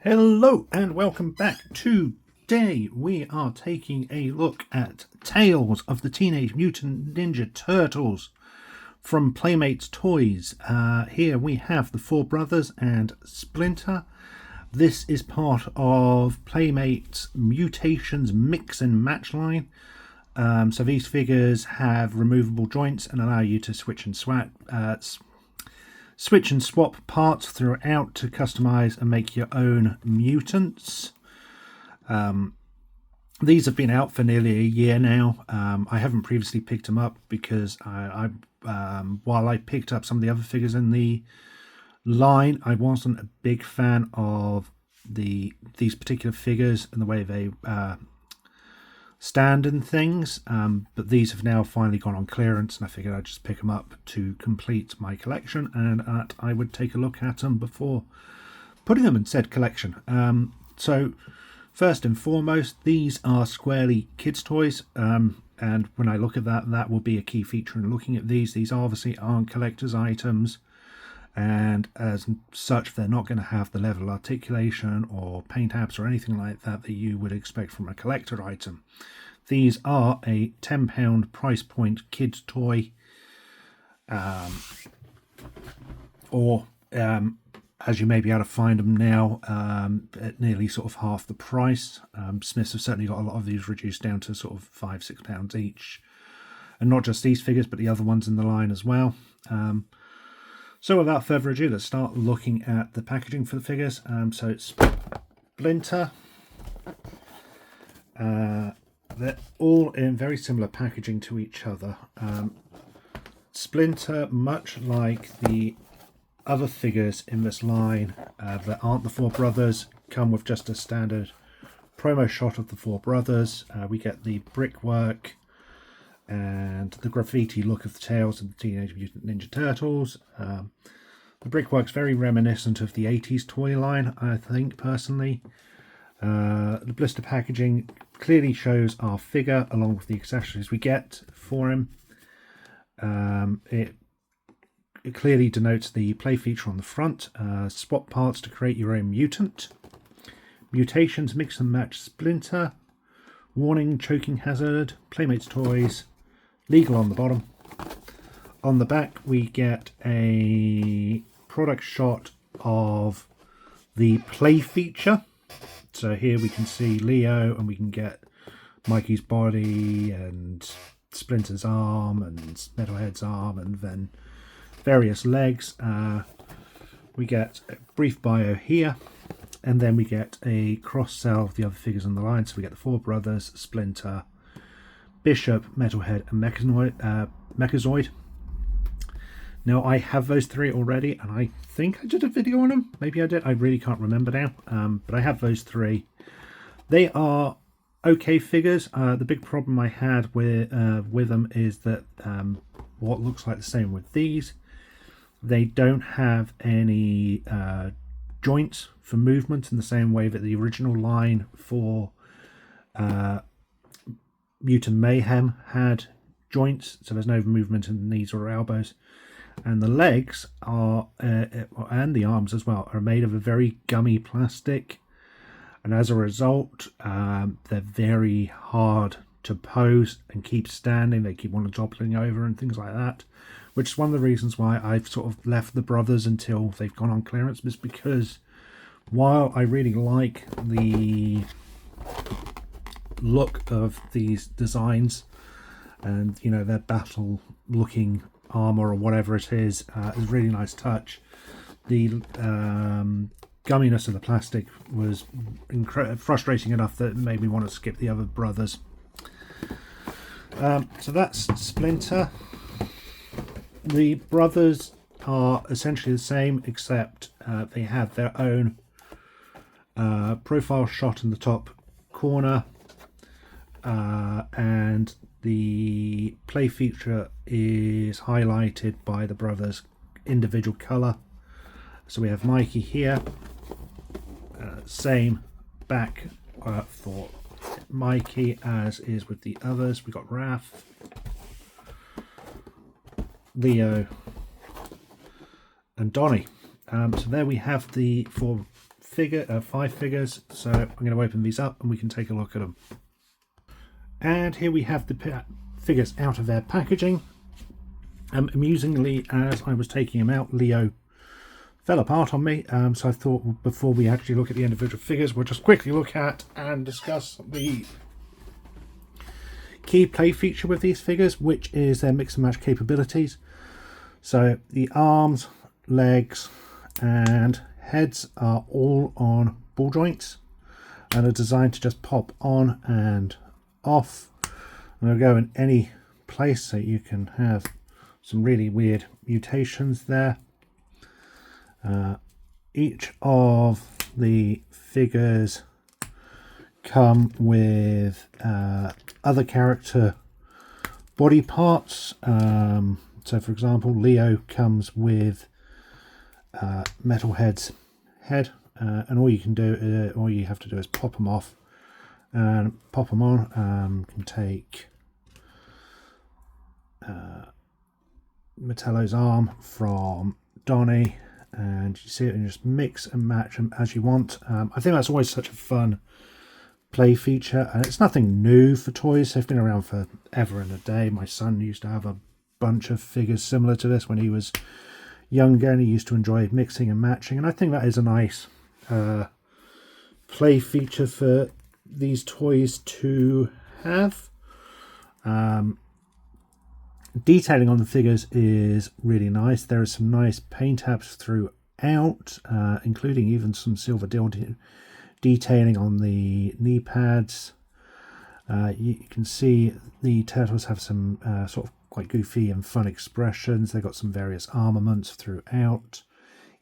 Hello and welcome back. Today we are taking a look at Tales of the Teenage Mutant Ninja Turtles from Playmates Toys. Here we have the four brothers and Splinter. This is part of Playmates Mutations Mix and Match line. So these figures have removable joints and allow you to switch and swap parts throughout to customize and make your own mutants. These have been out for nearly a year now. I haven't previously picked them up because while I picked up some of the other figures in the line, I wasn't a big fan of these particular figures and the way they stand and things, but these have now finally gone on clearance, and I figured I'd just pick them up to complete my collection, and that I would take a look at them before putting them in said collection. So first and foremost, these are squarely kids toys, and when I look at that will be a key feature in looking at these. These obviously aren't collector's items, and as such they're not going to have the level of articulation or paint apps or anything like that that you would expect from a collector item. These are a £10 price point kids toy, or as you may be able to find them now, at nearly sort of half the price. Smiths have certainly got a lot of these reduced down to sort of £5-6 each, and not just these figures but the other ones in the line as well. So without further ado, let's start looking at the packaging for the figures. So it's Splinter. They're all in very similar packaging to each other. Splinter, much like the other figures in this line that aren't the four brothers, come with just a standard promo shot of the four brothers. We get the brickwork and the graffiti look of the Tales of the Teenage Mutant Ninja Turtles. The brickwork's very reminiscent of the 80s toy line, I think, personally. The blister packaging clearly shows our figure along with the accessories we get for him. It clearly denotes the play feature on the front. Swap parts to create your own mutant. Mutations, mix and match Splinter. Warning, choking hazard. Playmates Toys. Legal on the bottom. On the back we get a product shot of the play feature. So here we can see Leo, and we can get Mikey's body and Splinter's arm and Metalhead's arm, and then various legs. We get a brief bio here, and then we get a cross-sell of the other figures on the line. So we get the four brothers, Splinter, Bishop, Metalhead and Mechazoid. Now I have those three already, and I think I did a video on them. Maybe I did. I really can't remember now. But I have those three. They are okay figures. The big problem I had with them is that what looks like the same with these, they don't have any joints for movement in the same way that the original line for Mutant Mayhem had joints, so there's no movement in the knees or elbows, and the legs are and the arms as well are made of a very gummy plastic, and as a result they're very hard to pose and keep standing. They keep on toppling over and things like that, which is one of the reasons why I've sort of left the brothers until they've gone on clearance, is because while I really like the look of these designs, and you know, their battle looking armor or whatever it is a really nice touch, the gumminess of the plastic was frustrating enough that it made me want to skip the other brothers. So that's Splinter. The brothers are essentially the same, except they have their own profile shot in the top corner, and the play feature is highlighted by the brothers' individual colour. So we have Mikey here, same back for Mikey as is with the others. We've got Raph, Leo and Donnie. So there we have the four 5 figures. So I'm going to open these up and we can take a look at them. And here we have the figures out of their packaging. Amusingly, as I was taking them out, Leo fell apart on me. So I thought before we actually look at the individual figures, we'll just quickly look at and discuss the key play feature with these figures, which is their mix and match capabilities. So the arms, legs and heads are all on ball joints and are designed to just pop on and off, and they'll go in any place, so you can have some really weird mutations there. Each of the figures come with other character body parts. So for example, Leo comes with Metalhead's head, and all you have to do is pop them off and pop them on. Can take Metallo's arm from Donnie, and you see it and just mix and match them as you want. I think that's always such a fun play feature, and it's nothing new for toys. They've been around for ever and a day. My son used to have a bunch of figures similar to this when he was younger, and he used to enjoy mixing and matching, and I think that is a nice play feature for these toys to have. Detailing on the figures is really nice. There are some nice paint apps throughout, including even some silver detailing on the knee pads. You can see the turtles have some sort of quite goofy and fun expressions. They've got some various armaments throughout.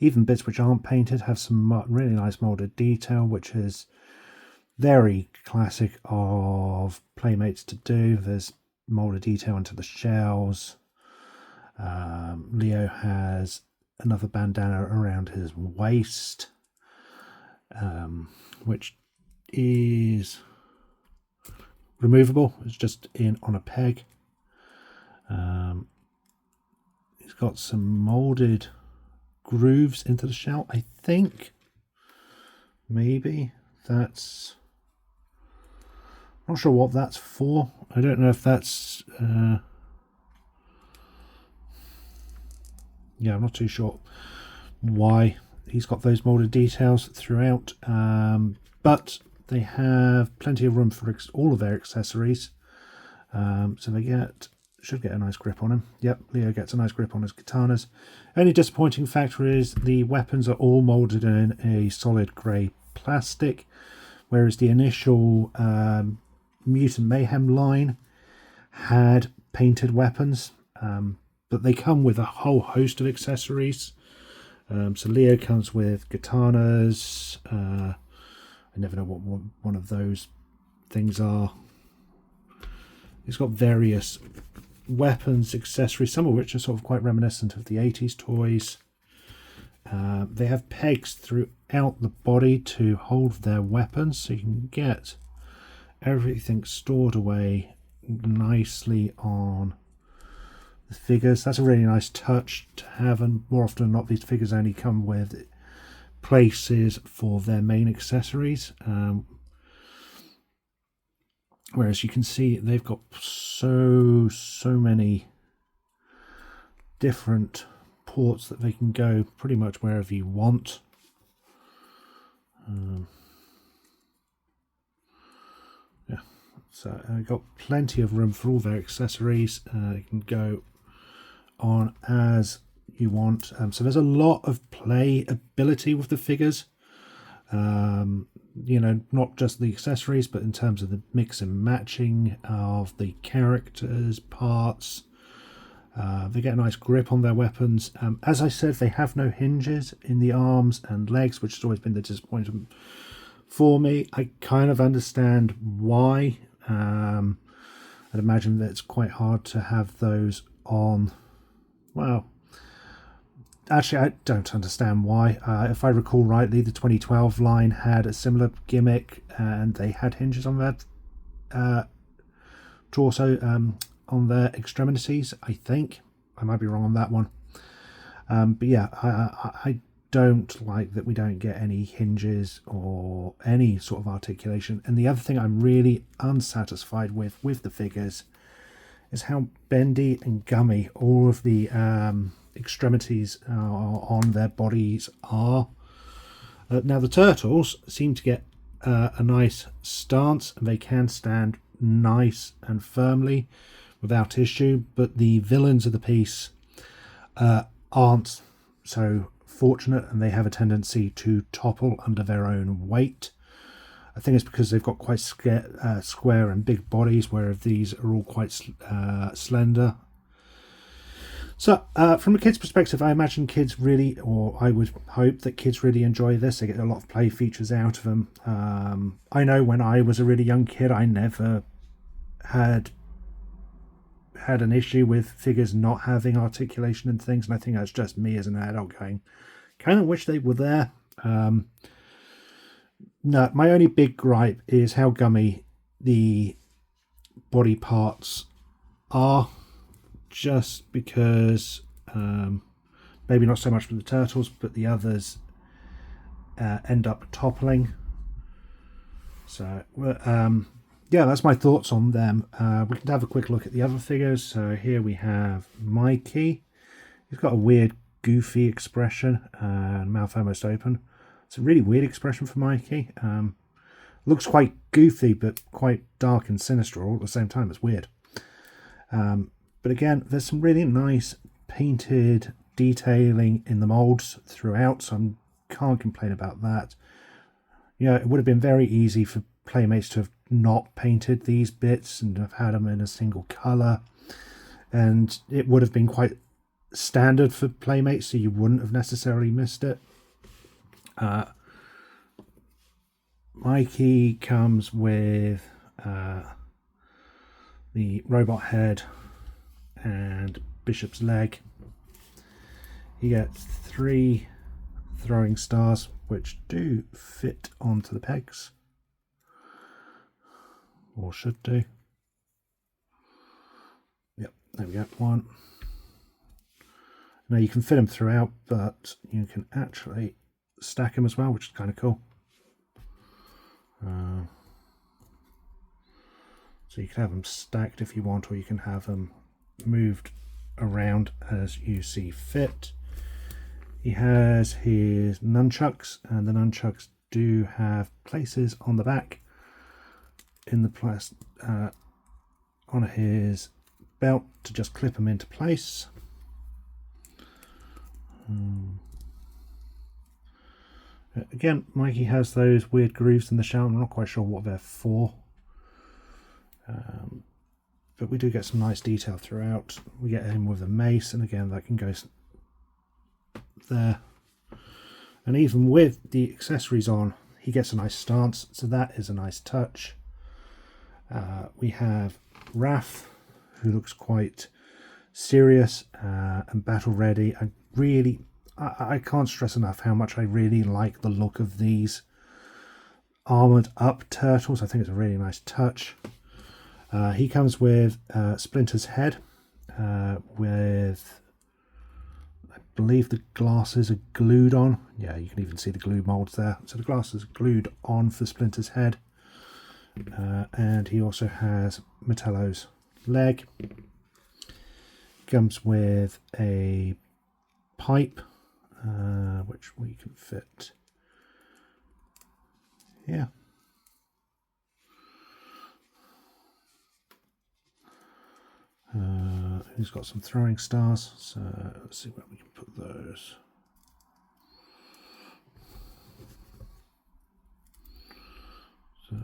Even bits which aren't painted have some really nice molded detail, which is very classic of Playmates to do. There's molded detail into the shells. Leo has another bandana around his waist, which is removable. It's just in on a peg. He's got some molded grooves into the shell, I think. Maybe that's... not sure what that's for. I don't know if that's... yeah, I'm not too sure why he's got those molded details throughout. But they have plenty of room for all of their accessories. So they should get a nice grip on him. Yep, Leo gets a nice grip on his katanas. Only disappointing factor is the weapons are all molded in a solid grey plastic, whereas the initial Mutant Mayhem line had painted weapons, but they come with a whole host of accessories. So Leo comes with katanas. I never know what one of those things are. He's got various weapons, accessories, some of which are sort of quite reminiscent of the 80s toys. They have pegs throughout the body to hold their weapons, so you can get everything stored away nicely on the figures. That's a really nice touch to have, and more often than not these figures only come with places for their main accessories. Whereas you can see they've got so many different ports that they can go pretty much wherever you want. Yeah, so I've got plenty of room for all their accessories. You can go on as you want. So there's a lot of playability with the figures. You know, not just the accessories, but in terms of the mix and matching of the characters, parts. They get a nice grip on their weapons. As I said, they have no hinges in the arms and legs, which has always been the disappointment for me. I kind of understand why. I'd imagine that it's quite hard to have those on. Well, actually, I don't understand why. If I recall rightly, the 2012 line had a similar gimmick, and they had hinges on their torso, on their extremities, I think. I might be wrong on that one. But yeah, I don't like that we don't get any hinges or any sort of articulation. And the other thing I'm really unsatisfied with the figures is how bendy and gummy all of the extremities on their bodies are. Now the turtles seem to get a nice stance, and they can stand nice and firmly without issue, but the villains of the piece aren't so fortunate, and they have a tendency to topple under their own weight. I think it's because they've got quite square and big bodies, whereas these are all quite slender. So from a kid's perspective, I imagine kids really, or I would hope that kids really enjoy this. They get a lot of play features out of them. I know when I was a really young kid, I never had an issue with figures not having articulation and things, and I think that's just me as an adult going, kind of wish they were there. No, my only big gripe is how gummy the body parts are, just because maybe not so much for the turtles, but the others end up toppling. So yeah, that's my thoughts on them. We can have a quick look at the other figures. So here we have Mikey. He's got a weird goofy expression, mouth almost open. It's a really weird expression for Mikey. Looks quite goofy, but quite dark and sinister all at the same time. It's weird. But again, there's some really nice painted detailing in the molds throughout, so I can't complain about that. You know, it would have been very easy for Playmates to have not painted these bits and have had them in a single colour, and it would have been quite standard for Playmates, so you wouldn't have necessarily missed it. Mikey comes with the robot head and Bishop's leg. He gets 3 throwing stars, which do fit onto the pegs, or should do. Yep, there we go, 1. Now you can fit them throughout, but you can actually stack them as well, which is kind of cool. So you can have them stacked if you want, or you can have them moved around as you see fit. He has his nunchucks, and the nunchucks do have places on the back in the on his belt to just clip them into place. Again, Mikey has those weird grooves in the shell. I'm not quite sure what they're for. But we do get some nice detail throughout. We get him with a mace, and again, that can go there. And even with the accessories on, he gets a nice stance, so that is a nice touch. We have Raph, who looks quite serious and battle ready. I can't stress enough how much I really like the look of these armoured up turtles. I think it's a really nice touch. He comes with Splinter's head, with, I believe the glasses are glued on. Yeah, you can even see the glue moulds there. So the glasses are glued on for Splinter's head. And he also has Metallo's leg. Comes with a pipe, which we can fit here. He's got some throwing stars, so let's see where we can put those. So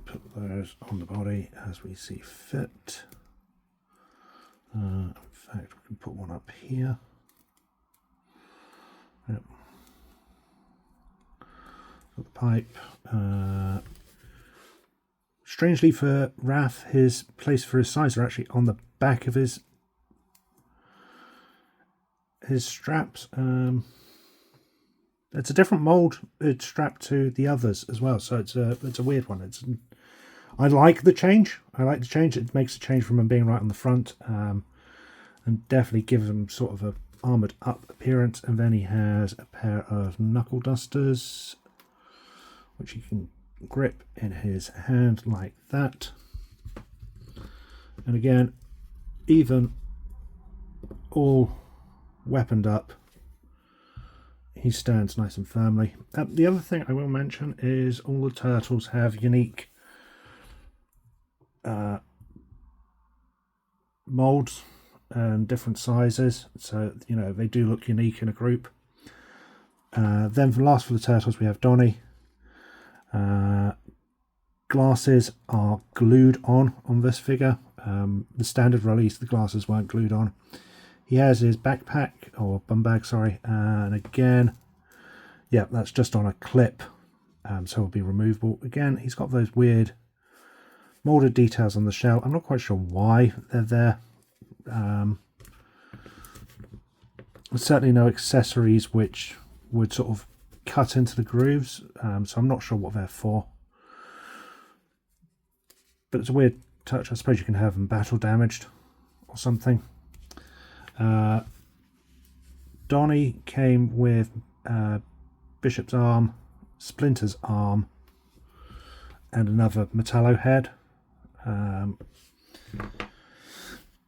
put those on the body as we see fit. In fact, we can put one up here. Yep. Got the pipe. Strangely for Raph, his place for his sides are actually on the back of his straps. It's a different mold. It's strapped to the others as well, so it's a weird one. I like the change. It makes a change from him being right on the front, and definitely gives him sort of armoured up appearance, and then he has a pair of knuckle dusters, which he can grip in his hand like that. And again, even all weaponed up, he stands nice and firmly. The other thing I will mention is all the turtles have unique molds and different sizes, so you know they do look unique in a group. Then last for the turtles we have Donnie. Glasses are glued on this figure. The standard release, the glasses weren't glued on. He has his backpack, or bum bag, sorry, and again, yeah, that's just on a clip, so it'll be removable. Again, he's got those weird molded details on the shell. I'm not quite sure why they're there. There's certainly no accessories which would sort of cut into the grooves, so I'm not sure what they're for. But it's a weird touch. I suppose you can have them battle damaged or something. Donnie came with Bishop's arm, Splinter's arm, and another Metallo head.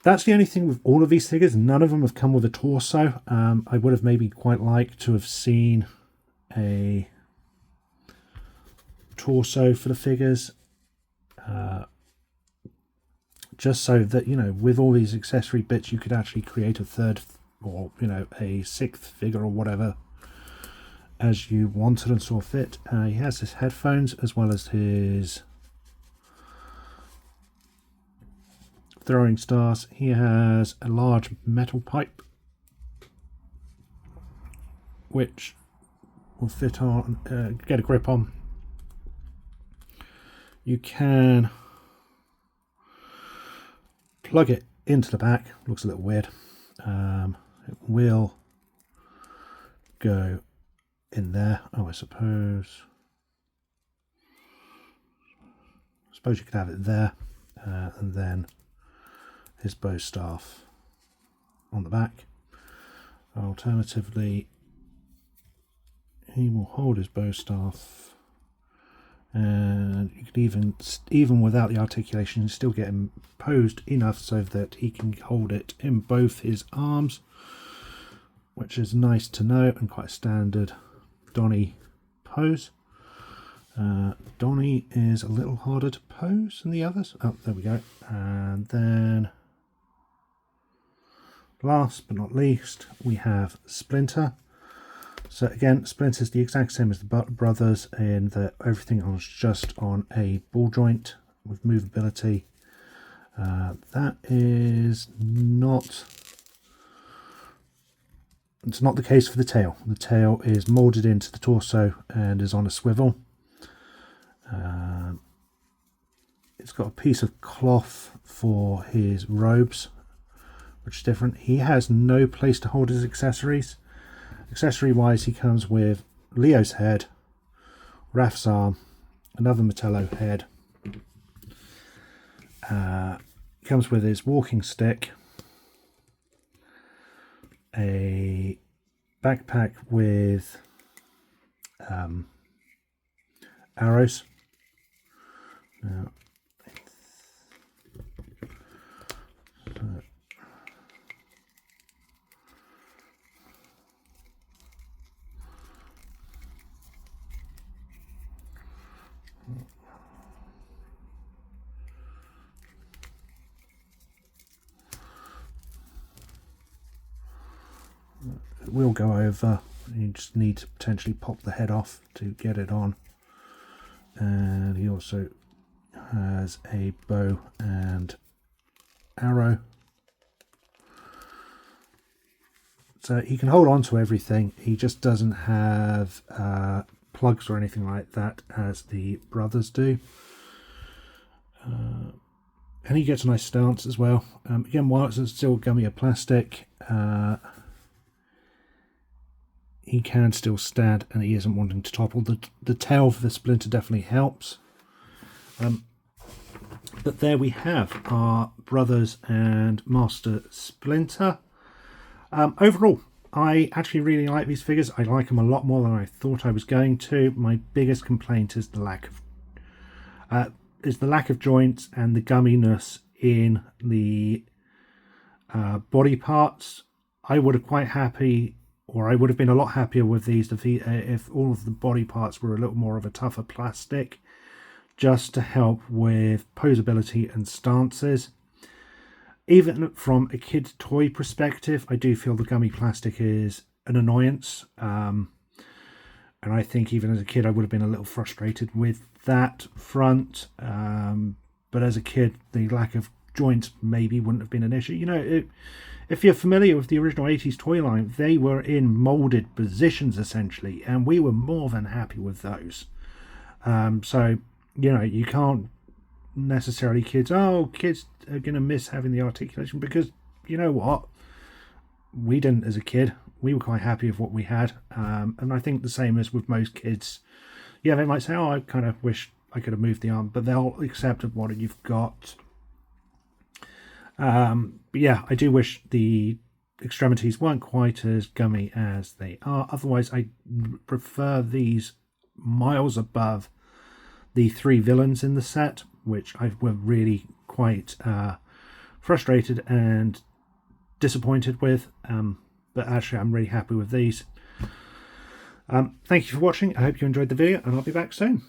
That's the only thing with all of these figures. None of them have come with a torso. I would have maybe quite liked to have seen a torso for the figures. Just so that, you know, with all these accessory bits, you could actually create a third or, you know, a sixth figure or whatever as you wanted and saw fit. He has his headphones as well as his throwing stars. He has a large metal pipe which will fit on, get a grip on. You can plug it into the back. Looks a little weird. It will go in there. Oh, I suppose you could have it there, and then his bow staff on the back. Alternatively, he will hold his bow staff, and you can even without the articulation, still get him posed enough so that he can hold it in both his arms, which is nice to know and quite a standard Donnie pose. Donnie is a little harder to pose than the others. Oh, there we go. And then last but not least, we have Splinter. So again, Splinter's the exact same as the brothers in that everything is just on a ball joint with movability. That is not... It's not the case for the tail. The tail is moulded into the torso and is on a swivel. It's got a piece of cloth for his robes, which is different. He has no place to hold his accessories. Accessory wise, he comes with Leo's head, Raph's arm, another Metallo head. Comes with his walking stick, a backpack with arrows. Now, it will go over. You just need to potentially pop the head off to get it on. And he also has a bow and arrow. So he can hold on to everything. He just doesn't have plugs or anything like that as the brothers do. And he gets a nice stance as well. Again, while it's still gummy or plastic, he can still stand and he isn't wanting to topple. The tail for the Splinter definitely helps. But there we have our brothers and Master Splinter. Overall, I actually really like these figures. I like them a lot more than I thought I was going to. My biggest complaint is the lack of joints and the gumminess in the body parts. I would have quite happy, or I would have been a lot happier with these if all of the body parts were a little more of a tougher plastic, just to help with posability and stances. Even from a kid toy perspective, I do feel the gummy plastic is an annoyance. And I think even as a kid, I would have been a little frustrated with that front. But as a kid, the lack of joints maybe wouldn't have been an issue. You know, if you're familiar with the original 80s toy line, they were in molded positions essentially, and we were more than happy with those. So, you know, you can't necessarily kids are going to miss having the articulation, because you know what, we didn't as a kid. We were quite happy with what we had, and I think the same as with most kids. Yeah, they might say, oh, I kind of wish I could have moved the arm, but they'll accept what you've got. But yeah, I do wish the extremities weren't quite as gummy as they are. Otherwise, I prefer these miles above the 3 villains in the set, which I were really quite frustrated and disappointed with. But actually, I'm really happy with these. Thank you for watching. I hope you enjoyed the video, and I'll be back soon.